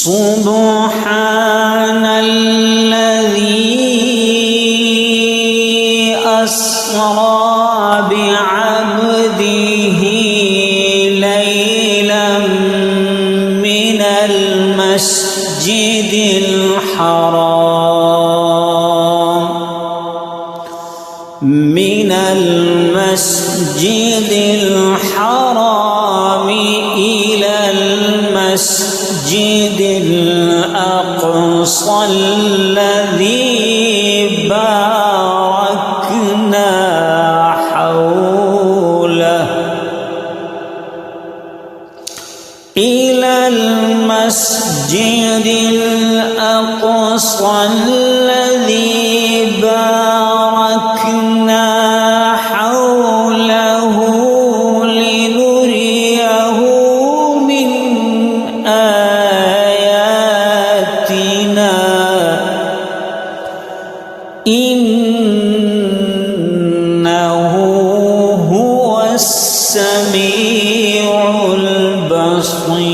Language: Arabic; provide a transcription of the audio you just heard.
سبحان الذي أسرى بعبده ليلا من المسجد الحرام إلى المسجد الأقصى الذي باركنا حوله إلى المسجد الأقصى الذي باركنا حوله لنريه من آياتنا إنه هو السميع البصير.